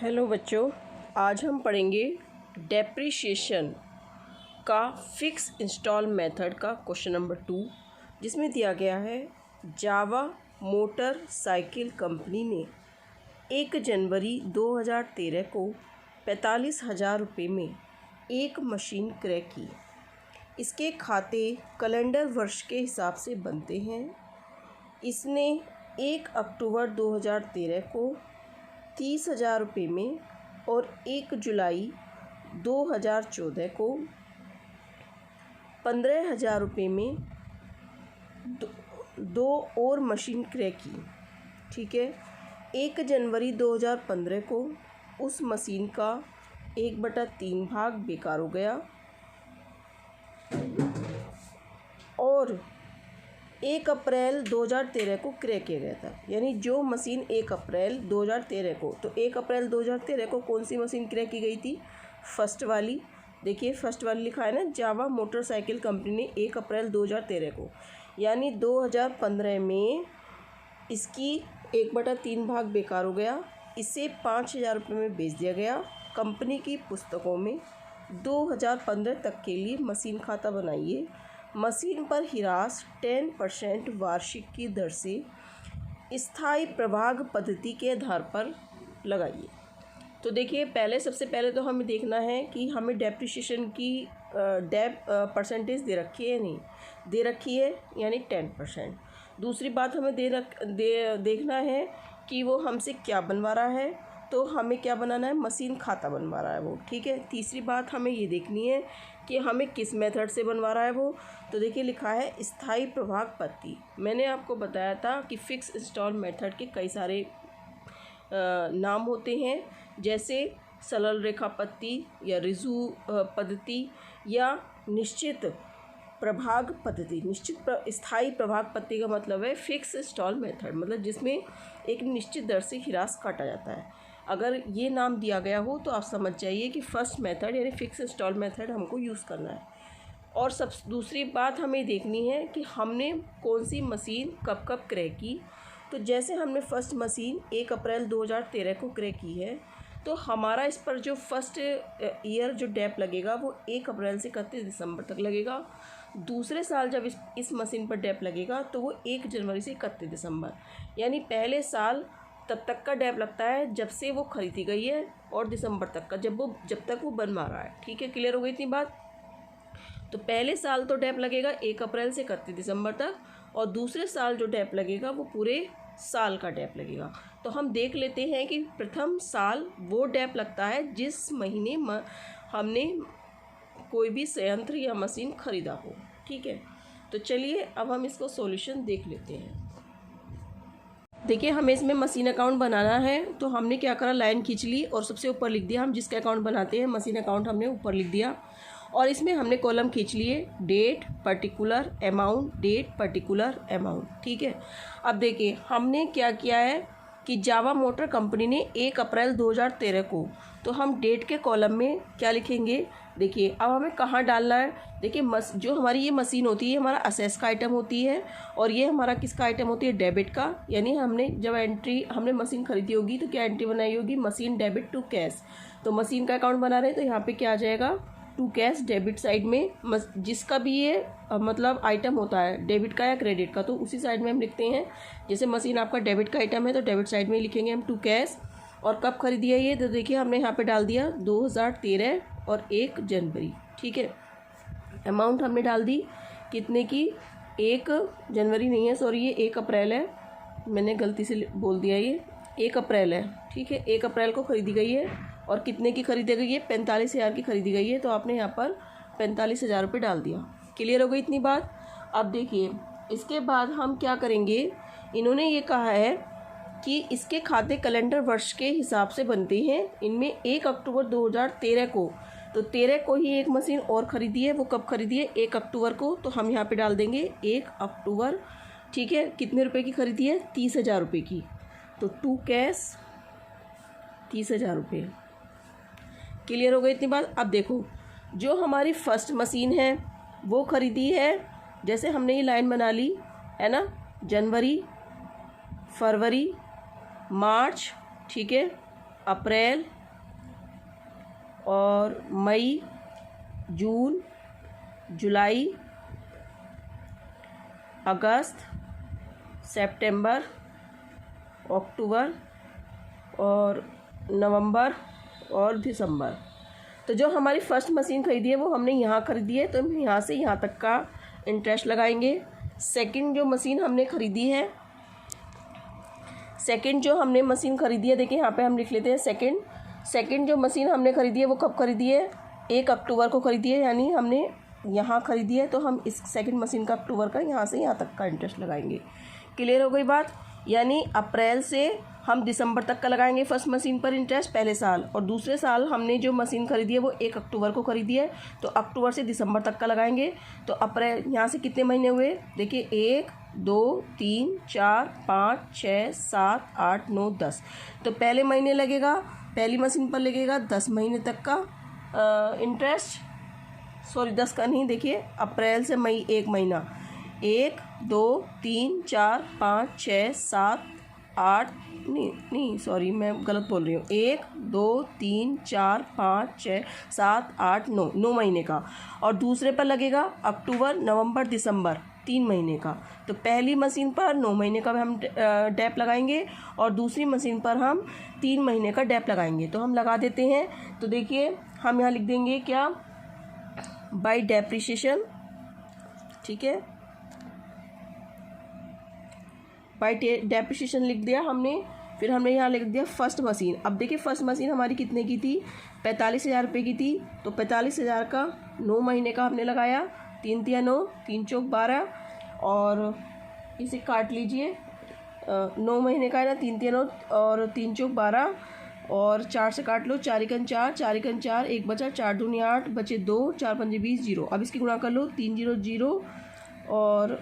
Hello बच्चों, आज हम पढ़ेंगे डेप्रिसिएशन का फिक्स इंस्टॉल मेथड का क्वेश्चन नंबर 2, जिसमें दिया गया है जावा मोटर साइकिल कंपनी ने 1 जनवरी 2013 को 45,000 रुपये में एक मशीन क्रय की। इसके खाते कैलेंडर वर्ष के हिसाब से बनते हैं। इसने 1 अक्टूबर 2013 को 30,000 रुपये में और 1 जुलाई 2014 को 15,000 रुपये में दो और मशीन क्रय की। ठीक है, 1 जनवरी 2015 को उस मशीन का 1/3 भाग बेकार हो गया और 1 अप्रैल 2013 को क्रय किया गया था। यानी जो मशीन 1 अप्रैल 2013 को, तो 1 अप्रैल 2013 को कौन सी मशीन क्रय की गई थी? फर्स्ट वाली। देखिए फर्स्ट वाली लिखा है ना, जावा मोटरसाइकिल कंपनी ने 1 अप्रैल 2013 को, यानी 2015 में इसकी 1/3 भाग बेकार हो गया। इसे 5,000 रुपये में बेच दिया गया। कंपनी की पुस्तकों में 2015 तक के लिए मशीन खाता बनाइए। मशीन पर हिरास 10% वार्षिक की दर से स्थायी प्रभाग पद्धति के आधार पर लगाइए। तो देखिए सबसे पहले तो हमें देखना है कि हमें डेप्रिसिएशन की परसेंटेज दे रखी है या नहीं दे रखी है, यानी 10%। दूसरी बात हमें देखना है कि वो हमसे क्या बनवा रहा है, तो हमें क्या बनाना है? मशीन खाता बनवा रहा है वो। ठीक है, तीसरी बात हमें ये देखनी है कि हमें किस मेथड से बनवा रहा है वो। तो देखिए लिखा है स्थायी प्रभाग पद्धति। मैंने आपको बताया था कि फिक्स इंस्टॉल मेथड के कई सारे नाम होते हैं, जैसे सरल रेखा पद्धति या रिजु पद्धति या निश्चित प्रभाग पद्धति। स्थायी प्रभाग पद्धति का मतलब है फिक्स इंस्टॉल मेथड, मतलब जिसमें एक निश्चित दर से हिरास काटा जाता है। अगर ये नाम दिया गया हो तो आप समझ जाइए कि फर्स्ट मेथड यानी फिक्स इंस्टॉल मेथड हमको यूज़ करना है। और दूसरी बात हमें देखनी है कि हमने कौन सी मशीन कब कब क्रय की। तो जैसे हमने फर्स्ट मशीन 1 अप्रैल 2013 को क्रय की है, तो हमारा इस पर जो फर्स्ट ईयर जो डेप लगेगा वो 1 अप्रैल से 31 दिसंबर तक लगेगा। दूसरे साल जब इस मशीन पर डेप लगेगा तो वो 1 जनवरी से 31 दिसंबर, यानी पहले साल तब तक का डेप लगता है जब से वो खरीदी गई है, और दिसंबर तक का जब तक वो बनवा रहा है। ठीक है, क्लियर हो गई इतनी बात? तो पहले साल तो डेप लगेगा 1 अप्रैल से 31 दिसंबर तक, और दूसरे साल जो डेप लगेगा वो पूरे साल का डेप लगेगा। तो हम देख लेते हैं कि प्रथम साल वो डेप लगता है जिस महीने हमने कोई भी संयंत्र या मशीन खरीदा हो। ठीक है, तो चलिए अब हम इसको सॉल्यूशन देख लेते हैं। देखिए हमें इसमें मशीन अकाउंट बनाना है, तो हमने क्या करा, लाइन खींच ली और सबसे ऊपर लिख दिया। हम जिसका अकाउंट बनाते हैं मशीन अकाउंट हमने ऊपर लिख दिया, और इसमें हमने कॉलम खींच लिए date particular amount, date particular amount. ठीक है, अब देखिए हमने क्या किया है कि जावा मोटर कंपनी ने 1 अप्रैल 2013 को, तो हम डेट के कॉलम में क्या लिखेंगे? देखिए अब हमें कहाँ डालना है। देखिए जो हमारी ये मशीन होती है हमारा असेस का आइटम होती है, और ये हमारा किसका आइटम होती है? डेबिट का। यानी हमने मशीन खरीदी होगी तो क्या एंट्री बनाई होगी? Machine debit to cash. तो मशीन का अकाउंट बना रहे हैं तो यहाँ पे क्या आ जाएगा? टू कैश डेबिट साइड में, जिसका भी ये मतलब आइटम होता है डेबिट का या क्रेडिट का, तो उसी साइड में हम लिखते हैं। जैसे मशीन आपका डेबिट का आइटम है तो डेबिट साइड में लिखेंगे हम टू कैश। और कब खरीदी है ये? तो देखिए हमने यहाँ पे डाल दिया 2013 और 1 जनवरी। ठीक है, अमाउंट हमने डाल दी कितने की? 1 जनवरी नहीं है, सॉरी ये 1 अप्रैल है, मैंने गलती से बोल दिया, ये 1 अप्रैल है। ठीक है, 1 अप्रैल को खरीदी गई है, और कितने की खरीदी गई है? 45,000 की खरीदी गई है, तो आपने यहाँ पर 45,000 रुपये डाल दिया। क्लियर हो गई इतनी बात? अब देखिए इसके बाद हम क्या करेंगे, इन्होंने ये कहा है कि इसके खाते कैलेंडर वर्ष के हिसाब से बनते हैं। इनमें 1 अक्टूबर 2013 को, तो 13 को ही एक मशीन और ख़रीदी है। वो कब खरीदी है? 1 अक्टूबर को, तो हम यहाँ पे डाल देंगे 1 अक्टूबर। ठीक है, कितने रुपए की खरीदी है? 30,000 रुपये की। तो टू कैश 30,000 रुपये। क्लियर हो गई इतनी बात? अब देखो जो हमारी फर्स्ट मशीन है वो खरीदी है, जैसे हमने ये लाइन बना ली है ना, जनवरी, फरवरी, मार्च, ठीक है, अप्रैल और मई, जून, जुलाई, अगस्त, सितंबर, अक्टूबर और नवंबर और दिसंबर। तो जो हमारी फर्स्ट मशीन खरीदी है वो हमने यहाँ खरीदी है, तो हम यहाँ से यहाँ तक का इंटरेस्ट लगाएंगे। सेकंड जो मशीन हमने खरीदी है, देखिए यहाँ पे हम लिख लेते हैं सेकंड जो मशीन हमने खरीदी है वो कब खरीदी है, 1 अक्टूबर को खरीदी है, यानी हमने यहाँ खरीदी है, तो हम इस सेकंड मशीन का अक्टूबर का यहाँ से यहाँ तक का इंटरेस्ट लगाएंगे। क्लियर हो गई बात। यानी अप्रैल से हम दिसंबर तक का लगाएंगे फर्स्ट मशीन पर इंटरेस्ट पहले साल, और दूसरे साल हमने जो मशीन खरीदी है वो 1 अक्टूबर को खरीदी है, तो अक्टूबर से दिसंबर तक का लगाएंगे। तो अप्रैल यहाँ से कितने महीने हुए, देखिए 1 2 3 4 5 6 7 8 9 10। तो पहले महीने लगेगा, पहली मशीन पर लगेगा 10 महीने तक का इंटरेस्ट, सॉरी 10 का नहीं, देखिए अप्रैल से मई 1 महीना, 1 2 3 4 5 6 7 8 नहीं सॉरी मैं गलत बोल रही हूँ, 1 2 3 4 5 6 7 8 9 महीने का। और दूसरे पर लगेगा अक्टूबर नवंबर दिसंबर 3 महीने का। तो पहली मशीन पर 9 महीने का हम डैप लगाएंगे और दूसरी मशीन पर हम 3 महीने का डैप लगाएंगे। तो हम लगा देते हैं। तो देखिए हम यहाँ लिख देंगे क्या, बाय डेप्रिसिएशन, ठीक है, बाय डेप्रिसिएशन लिख दिया हमने। फिर हमने यहाँ लिख दिया फर्स्ट मशीन। अब देखिए फर्स्ट मशीन हमारी कितने की थी, 45,000 रुपये की थी। तो 45,000 का 9 महीने का हमने लगाया, 3 तिया 9, 3 चौक 12, और इसे काट लीजिए, 9 महीने का है ना, 3 तिया 9 और 3 चौक 12, और 4 से काट लो, 4 एकन 4, 4 एकन 4, 1 बचा, 4 दूनी 8, बचे 2, 4 पंजे 20, 0। अब इसकी गुणा कर लो, 3 0 0, और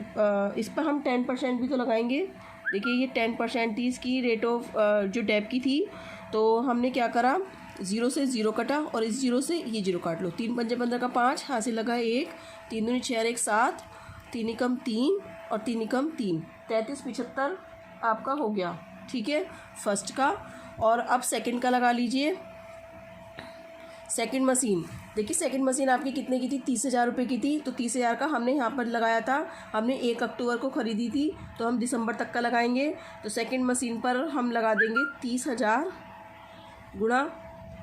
इस पर हम 10% भी तो लगाएंगे। देखिए ये 10% थी इसकी रेट ऑफ जो डेप की थी। तो हमने क्या करा, 0 से 0 कटा और इस 0 से ये 0 काट लो, 3 पंजे 15 का 5, हासिल लगा 1, 3 दूनी 6 1 7, 3 एकम 3 और 3 एकम 3, 33 75 आपका हो गया, ठीक है, फर्स्ट का। और अब सेकंड का लगा लीजिए। सेकंड मशीन, देखिए सेकंड मशीन आपकी कितने की थी, 30,000 रुपये की थी। तो 30,000 का हमने यहाँ पर लगाया था, हमने 1 अक्टूबर को ख़रीदी थी, तो हम दिसंबर तक का लगाएंगे। तो सेकंड मशीन पर हम लगा देंगे 30,000 गुणा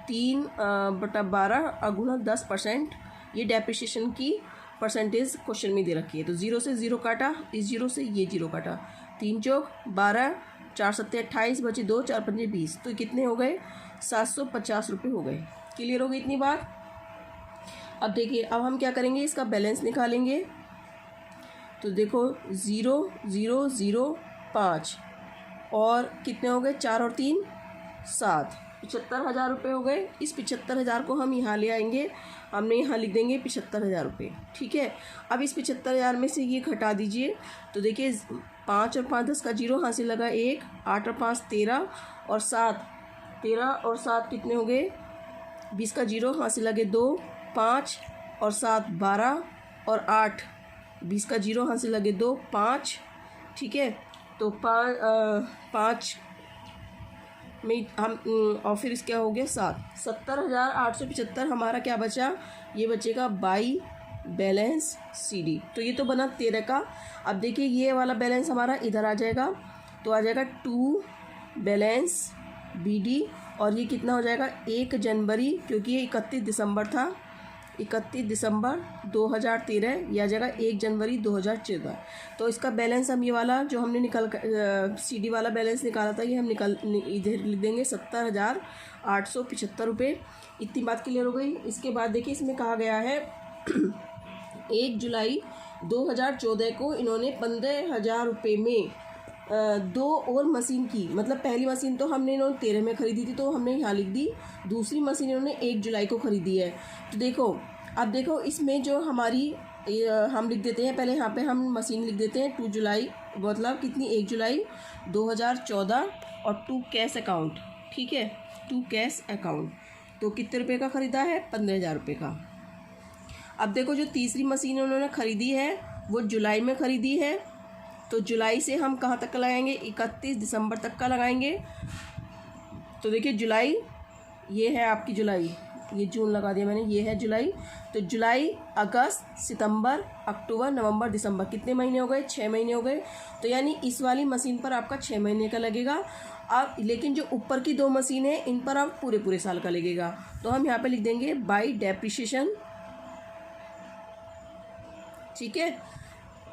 3/12 और गुणा 10%। ये डेप्रिसिएशन की परसेंटेज क्वेश्चन में दे रखी है। तो 0 से 0 काटा, इस 0 से ये 0 काटा, 3 चौक 12, 4 सत्ते 28, बचे 2, 4 पंजे 20। तो कितने हो गए, 750 रुपये हो गए। क्लियर हो गई इतनी बात। अब देखिए अब हम क्या करेंगे, इसका बैलेंस निकालेंगे। तो देखो 0 0 0 5 और कितने हो गए, 4 और 3 7, 75,000 रुपये हो गए। इस 75,000 को हम यहाँ ले आएंगे, हमने यहाँ लिख देंगे 75,000 रुपये, ठीक है। अब इस 75,000 में से ये घटा दीजिए। तो देखिए 5 और 5 10 का 0, हासिल लगा 1, 8 और 5 13 और 7 13 और 7 कितने हो गए, 20 का 0, हासिल लगे 2, 5 और 7 12 और 8 20 का 0, हासिल लगे 2 5, ठीक है। तो 5 में हम और फिर इसका हो गया 7, 70,875 हमारा क्या बचा, ये बचेगा बाई बैलेंस CD। तो ये तो बना 13 का। अब देखिए ये वाला बैलेंस हमारा इधर आ जाएगा, तो आ जाएगा 2 बैलेंस BD, और ये कितना हो जाएगा 1 जनवरी, क्योंकि ये 31 दिसंबर था, 31 दिसंबर 2013, यह आ जाएगा 1 जनवरी 2014। तो इसका बैलेंस हम ये वाला जो हमने CD वाला बैलेंस निकाला था, ये हम इधर लिख देंगे 70,875 रुपये। इतनी बात क्लियर हो गई। इसके बाद देखिए इसमें कहा गया है 1 जुलाई 2014 को इन्होंने 15,000 रुपये में 2 और मशीन की, मतलब पहली मशीन तो हमने इन्होंने 13 में ख़रीदी थी, तो हमने यहाँ लिख दी। दूसरी मशीन इन्होंने 1 जुलाई को ख़रीदी है। तो देखो अब देखो इसमें जो हमारी हम लिख देते हैं, पहले यहाँ पे हम मशीन लिख देते हैं 2 जुलाई, मतलब कितनी, 1 जुलाई 2014, और 2 कैश अकाउंट, ठीक है, 2 कैश अकाउंट। तो कितने रुपये का ख़रीदा है, 15,000 रुपये का। अब देखो जो तीसरी मशीन उन्होंने ख़रीदी है वो जुलाई में ख़रीदी है, तो जुलाई से हम कहाँ तक का लगाएंगे, 31 दिसंबर तक का लगाएंगे। तो देखिए जुलाई ये है आपकी जुलाई, ये जून लगा दिया मैंने, ये है जुलाई। तो जुलाई, अगस्त, सितंबर, अक्टूबर, नवंबर, दिसंबर, कितने महीने हो गए? 6 महीने हो गए। तो यानी इस वाली मशीन पर आपका 6 महीने का लगेगा। अब लेकिन जो ऊपर की 2 मशीन है इन पर आप पूरे पूरे साल का लगेगा। तो हम यहाँ पे लिख देंगे बाई डेप्रिसिएशन, ठीक है।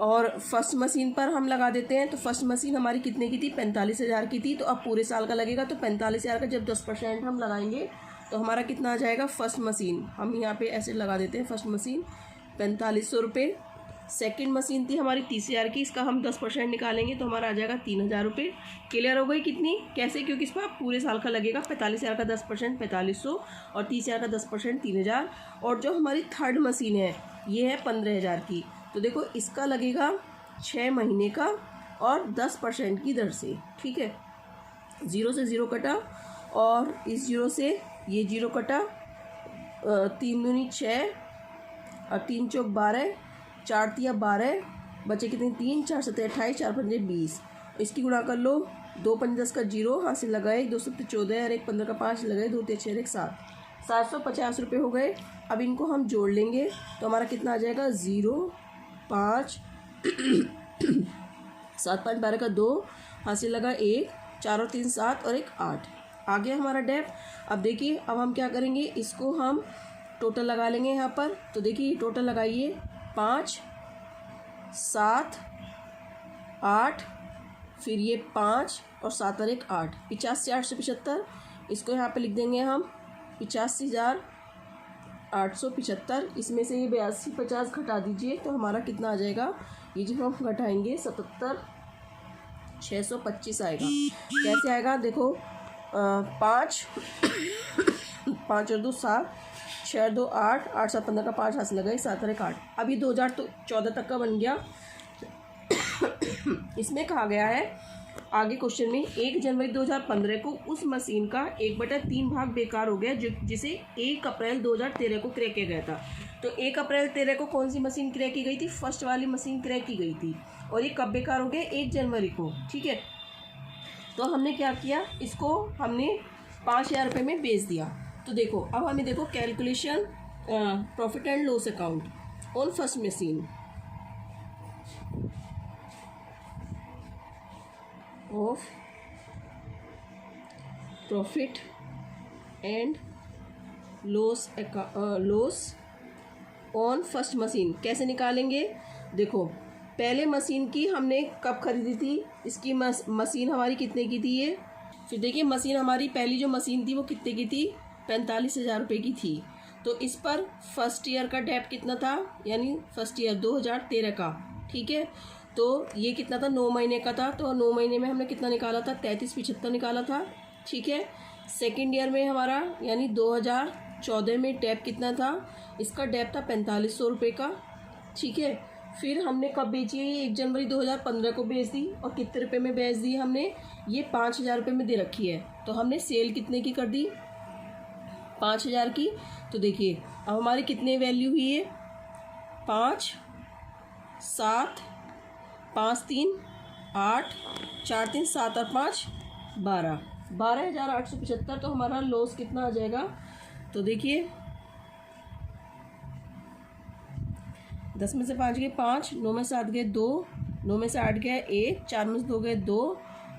और फर्स्ट मशीन पर हम लगा देते हैं। तो फर्स्ट मशीन हमारी कितने की थी? 45,000 की थी। तो अब पूरे साल का लगेगा। तो 45,000 का जब 10% हम लगाएंगे तो हमारा कितना आ जाएगा? फर्स्ट मशीन हम यहाँ पे ऐसे लगा देते हैं, फर्स्ट मशीन 4500 रुपये। सेकेंड मशीन थी हमारी 30,000 की, इसका हम 10% निकालेंगे तो हमारा आ जाएगा 3,000 रुपये। क्लियर हो गई कितनी? कैसे? क्योंकि इस पर पूरे साल का लगेगा। 45,000 का 10% 4500 और 30,000 का 10% 3,000। और जो हमारी थर्ड मशीन है ये है 15,000 की। तो देखो इसका लगेगा 6 महीने का और 10% की दर से, ठीक है। 0 से 0 कटा और इस 0 से ये 0 कटा, 3 दूनी 6 और 3 चौक 12, 4 तिया 12, बचे कितने? 3, 4 सत्ते 28, 4 पंजे 20। इसकी गुणा कर लो, 2 पंजे 10 का 0, हाथ से लगाए, 2 सत्ते 14 और 1 15 का 5 लगाए, 2 तिया 6 1 7, 750 रुपये हो गए। अब इनको हम जोड़ लेंगे तो हमारा कितना आ जाएगा? 0 5 7 5 12 का 2, हाथ से लगा 1, 4 और 3 7 और 1 8। आ गया हमारा डेप। अब देखिए अब हम क्या करेंगे, इसको हम टोटल लगा लेंगे यहाँ पर। तो देखिए टोटल लगाइए, 5 7 8, फिर ये 5 और 7 और 1 8, 85,875। इसको यहाँ पे लिख देंगे हम 85,875। इसमें से ये 82 50 घटा दीजिए तो हमारा कितना आ जाएगा? ये जो हम घटाएंगे 77,625 आएगा। कैसे आएगा? देखो 5 5 और 2 7, 6 और 2 8, 8 7 15 का 5 हाथ से लगाए, 7 और 1 8। अब ये 2014 तक का बन गया। इसमें कहा गया है आगे क्वेश्चन में 1 जनवरी 2015 को उस मशीन का 1/3 भाग बेकार हो गया जिसे 1 अप्रैल 2013 को क्रय किया गया था। तो 1 अप्रैल 13 को कौन सी मशीन क्रय की गई थी? फर्स्ट वाली मशीन क्रय की गई थी। और ये कब बेकार हो गया? 1 जनवरी को, ठीक है। तो हमने क्या किया, इसको हमने 5,000 रुपये में बेच दिया। तो देखो अब हमें देखो calculation profit and loss account on first machine of profit and loss on first machine कैसे निकालेंगे? देखो पहले मशीन की हमने कब खरीदी थी? इसकी मशीन हमारी कितने की थी ये? फिर देखिए मशीन हमारी पहली जो मशीन थी वो कितने की थी? 45,000 रुपये की थी। तो इस पर फर्स्ट ईयर का डेप कितना था? यानी फर्स्ट ईयर 2013 का, ठीक है। तो ये कितना था? 9 महीने का था। तो 9 महीने में हमने कितना निकाला था? 33,75 निकाला था, ठीक है। सेकेंड ईयर में हमारा यानी 2014 में डेप कितना था? इसका डेप था 4500 रुपये का, ठीक है। फिर हमने कब बेची है? 1 जनवरी 2015 को बेच दी। और कितने रुपए में बेच दी हमने? ये 5,000 रुपये में दे रखी है। तो हमने सेल कितने की कर दी? 5,000 की। तो देखिए अब हमारी कितने वैल्यू हुई है? 5 7 5 3 8 4 3 7 और 5 12, 12,875। तो हमारा लॉस कितना आ जाएगा? तो देखिए 10 में से 5 गए 5, 9 में से 7 गए 2, 9 में से 8 गए 1, 4 में से 2 गए 2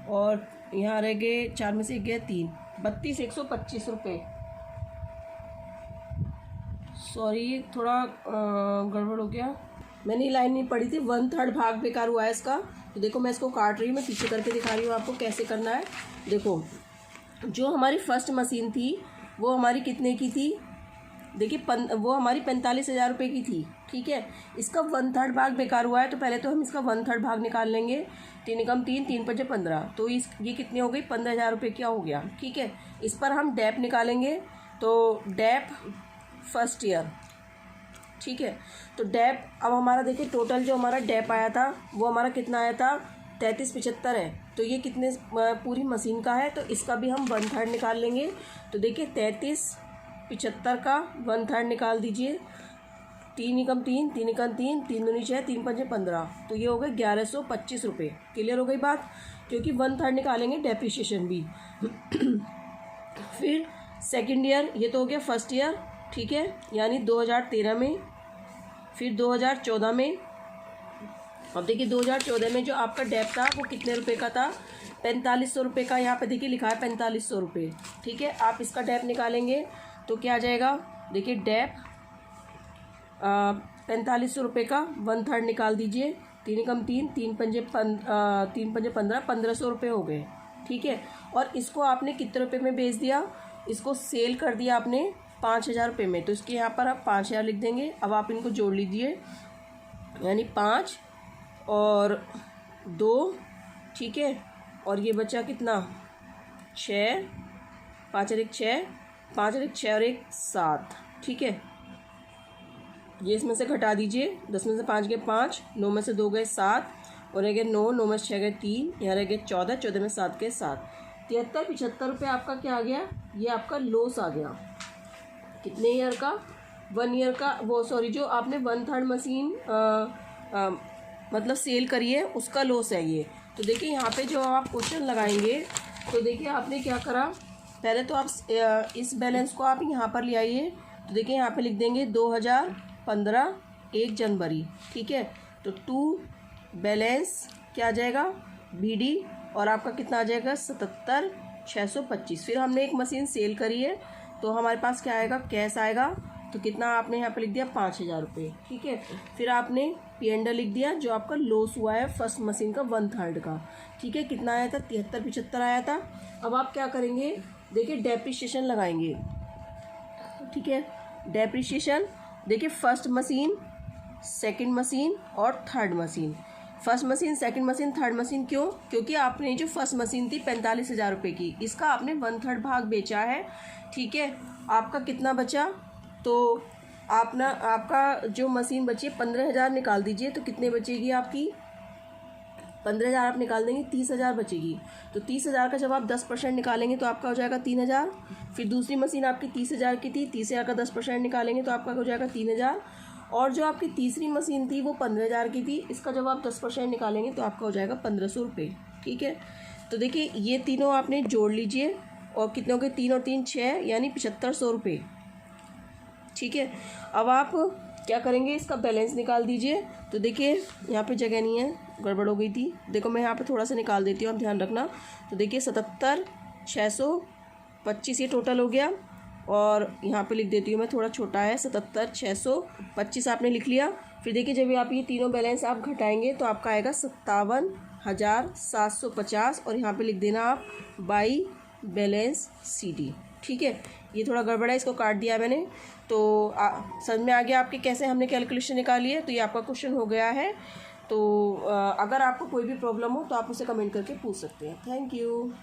और यहाँ रह गए 4 में से 1 गए 3, 32,125 रुपये। सॉरी थोड़ा गड़बड़ हो गया, मैंने लाइन नहीं पढ़ी थी। 1/3 भाग बेकार हुआ है इसका। तो देखो मैं इसको काट रही हूँ, मैं पीछे करके दिखा रही हूँ आपको कैसे करना है। देखो जो हमारी फर्स्ट मशीन थी वो हमारी कितने की थी? देखिए वो हमारी 45,000 रुपये की थी, ठीक है। इसका 1/3 भाग बेकार हुआ है। तो पहले तो हम इसका 1/3 भाग निकाल लेंगे। 3 एकम 3, 3 पंजे 15। तो ये कितनी हो गई? 15,000 रुपये क्या हो गया, ठीक है। इस पर हम डेप निकालेंगे। तो डेप फर्स्ट ईयर, ठीक है। तो डेप अब हमारा देखिए टोटल जो हमारा डेप आया था वो हमारा कितना आया था? 33,75 है। तो ये कितने पूरी मशीन का है? तो इसका भी हम 1/3 निकाल लेंगे। तो देखिए 33,75 का 1/3 निकाल दीजिए। 3 एकम 3, 3 एकम 3, 3 दूनी 6, 3 पंजे 15। तो ये हो गए 1,125 रुपये। क्लियर हो गई बात? क्योंकि 1/3 निकालेंगे डेप्रिसिएशन भी। फिर सेकेंड ईयर ये तो हो गया फर्स्ट ईयर, ठीक है, यानी 2013 में, फिर 2014 में। अब देखिए 2014 में जो आपका डेप था वो कितने रुपए का था, 4500 रुपये का। यहाँ पे देखिए लिखा है 4500 रुपये, ठीक है। आप इसका डेप निकालेंगे तो क्या आ जाएगा, देखिए डेप 4500 रुपये का 1/3 निकाल दीजिए, 3 एकम 3, 3 पंजे 15, 1500 रुपये हो गए, ठीक है। और इसको आपने कितने रुपए में बेच दिया, इसको सेल कर दिया आपने 5000 रुपये में, तो इसके यहाँ पर आप 5000 लिख देंगे। अब आप इनको जोड़ लीजिए, यानी 5 और 2, ठीक है, और ये बचा कितना 6, 5 और 1 6, 5 और 1 6 और 1 7, ठीक है। ये इसमें से घटा दीजिए, 10 में से 5 गए 5, 9 में से 2 गए 7, और रह गए 9, 9 में से 6 गए 3, यहाँ रह गए 14, 14 में 7 गए 7। 73-75 रुपये आपका क्या आ गया, ये आपका लॉस आ गया। कितने ईयर का, 1 ईयर का, वो सॉरी जो आपने 1/3 मशीन मतलब सेल करी है उसका लॉस है ये। तो देखिए यहाँ पे जो आप क्वेश्चन लगाएंगे, तो देखिए आपने क्या करा, पहले तो आप इस बैलेंस को आप यहाँ पर ले आइए। तो देखिए यहाँ पे लिख देंगे 2015 1 जनवरी, ठीक है। तो टू बैलेंस क्या आ जाएगा, BD, और आपका कितना आ जाएगा 77,625। फिर हमने एक मशीन सेल करी है तो हमारे पास क्या आएगा, कैश आएगा। तो कितना आपने यहाँ पे लिख दिया 5000 रुपये, ठीक है। फिर आपने P&L लिख दिया जो आपका लॉस हुआ है फर्स्ट मशीन का 1/3 का, ठीक है। कितना आया था, 73-75 आया था। अब आप क्या करेंगे, देखिए डेप्रिसिएशन लगाएंगे, ठीक है। डेप्रिसिएशन देखिए फर्स्ट मशीन, सेकंड मशीन और third machine. First machine, second machine, third machine, क्यों, क्योंकि आपने जो फर्स्ट मशीन थी 45,000 रुपये की, इसका आपने 1/3 भाग बेचा है, ठीक है। आपका कितना बचा, तो आपका जो मशीन बची है 15,000 निकाल दीजिए, तो कितने बचेगी आपकी, 15,000 आप निकाल देंगे 30,000 बचेगी। तो 30,000 का जब आप 10% निकालेंगे तो आपका हो जाएगा 3,000। फिर दूसरी मशीन आपकी 30,000 की थी, 30,000 का 10% निकालेंगे तो आपका हो जाएगा 3,000। और जो आपकी तीसरी मशीन थी वो 15,000 की थी, इसका जब आप 10% निकालेंगे तो आपका हो जाएगा 1,500 रुपये, ठीक है। तो देखिए ये तीनों आपने जोड़ लीजिए, और कितनों के 3 और 3 6, यानी 7500 रुपये, ठीक है। अब आप क्या करेंगे, इसका बैलेंस निकाल दीजिए। तो देखिए यहाँ पे जगह नहीं है, गड़बड़ हो गई थी, देखो मैं यहाँ पे थोड़ा सा निकाल देती हूँ, आप ध्यान रखना। तो देखिए 77,625 ये टोटल हो गया, और यहाँ पे लिख देती हूँ मैं, थोड़ा छोटा है, 77,625 आपने लिख लिया। फिर देखिए जब आप ये तीनों बैलेंस आप घटाएंगे तो आपका आएगा 57,750, और यहाँ पे लिख देना आप बाई बैलेंस CD, ठीक है। ये थोड़ा गड़बड़ा है, इसको काट दिया मैंने। तो समझ में आ गया आपके कैसे हमने कैलकुलेशन निकाली है। तो ये आपका क्वेश्चन हो गया है। तो अगर आपको कोई भी प्रॉब्लम हो तो आप उसे कमेंट करके पूछ सकते हैं। Thank you.